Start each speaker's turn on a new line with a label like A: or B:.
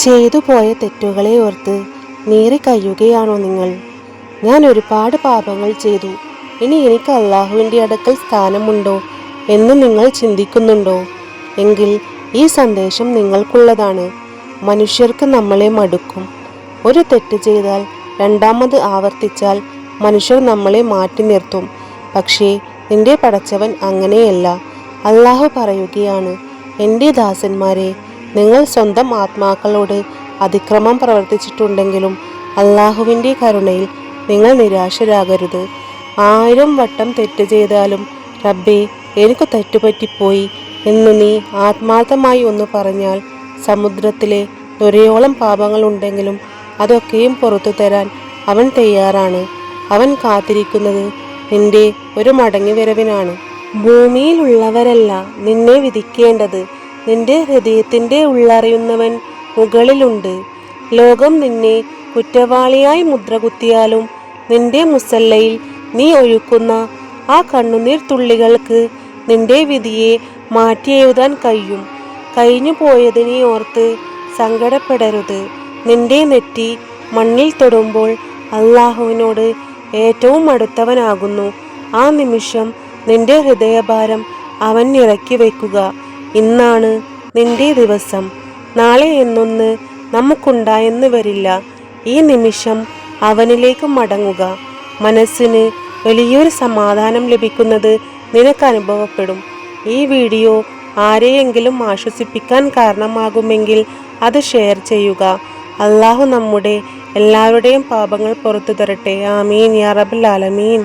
A: ചെയ്തു പോയ തെറ്റുകളെ ഓർത്ത് നീറിക്കയ്യുകയാണോ നിങ്ങൾ? ഞാൻ ഒരുപാട് പാപങ്ങൾ ചെയ്തു, ഇനി എനിക്ക് അള്ളാഹുവിൻ്റെ അടുക്കൽ സ്ഥാനമുണ്ടോ എന്ന് നിങ്ങൾ ചിന്തിക്കുന്നുണ്ടോ? എങ്കിൽ ഈ സന്ദേശം നിങ്ങൾക്കുള്ളതാണ്. മനുഷ്യർക്ക് നമ്മളെ മടുക്കും. ഒരു തെറ്റ് ചെയ്താൽ രണ്ടാമത് ആവർത്തിച്ചാൽ മനുഷ്യർ നമ്മളെ മാറ്റി നിർത്തും. പക്ഷേ നിന്റെ പടച്ചവൻ അങ്ങനെയല്ല. അള്ളാഹു പറയുകയാണ്, എൻ്റെ ദാസന്മാരെ, നിങ്ങൾ സ്വന്തം ആത്മാക്കളോട് അതിക്രമം പ്രവർത്തിച്ചിട്ടുണ്ടെങ്കിലും അള്ളാഹുവിൻ്റെ കരുണയിൽ നിങ്ങൾ നിരാശരാകരുത്. 1000 വട്ടം തെറ്റ് ചെയ്താലും റബ്ബേ, എനിക്ക് തെറ്റുപറ്റിപ്പോയി എന്ന് നീ ആത്മാർത്ഥമായി ഒന്ന് പറഞ്ഞാൽ, സമുദ്രത്തിലെ നുരയോളം പാപങ്ങളുണ്ടെങ്കിലും അതൊക്കെയും പുറത്തു തരാൻ അവൻ തയ്യാറാണ്. അവൻ കാത്തിരിക്കുന്നത് നിന്റെ ഒരു മടങ്ങിവരവിനാണ്. ഭൂമിയിലുള്ളവരല്ല നിന്നെ വിധിക്കേണ്ടത്, നിന്റെ ഹൃദയത്തിൻ്റെ ഉള്ളറിയുന്നവൻ മുകളിലുണ്ട്. ലോകം നിന്നെ കുറ്റവാളിയായി മുദ്രകുത്തിയാലും നിന്റെ മുസല്ലയിൽ നീ ഒഴുക്കുന്ന ആ കണ്ണുനീർ തുള്ളികൾക്ക് നിന്റെ വിധിയെ മാറ്റിയെഴുതാൻ കഴിയും. കഴിഞ്ഞു പോയതിനെ ഓർത്ത് സങ്കടപ്പെടരുത്. നിന്റെ നെറ്റി മണ്ണിൽ തൊടുമ്പോൾ അള്ളാഹുവിനോട് ഏറ്റവും അടുത്തവനാകുന്നു. ആ നിമിഷം നിന്റെ ഹൃദയഭാരം അവൻ ഇറക്കി വയ്ക്കുക. ഇന്നാണ് നിന്റെ ദിവസം. നാളെ എന്നൊന്ന് നമുക്കുണ്ടായെന്ന് വരില്ല. ഈ നിമിഷം അവനിലേക്ക് മടങ്ങുക. മനസ്സിന് വലിയൊരു സമാധാനം ലഭിക്കുന്നത് നിനക്ക് അനുഭവപ്പെടും. ഈ വീഡിയോ ആരെയെങ്കിലും ആശ്വസിപ്പിക്കാൻ കാരണമാകുമെങ്കിൽ അത് ഷെയർ ചെയ്യുക. അള്ളാഹു നമ്മുടെ എല്ലാവരുടെയും പാപങ്ങൾ പുറത്തു തരട്ടെ. ആമീൻ യാ റബ്ബൽ ആലമീൻ.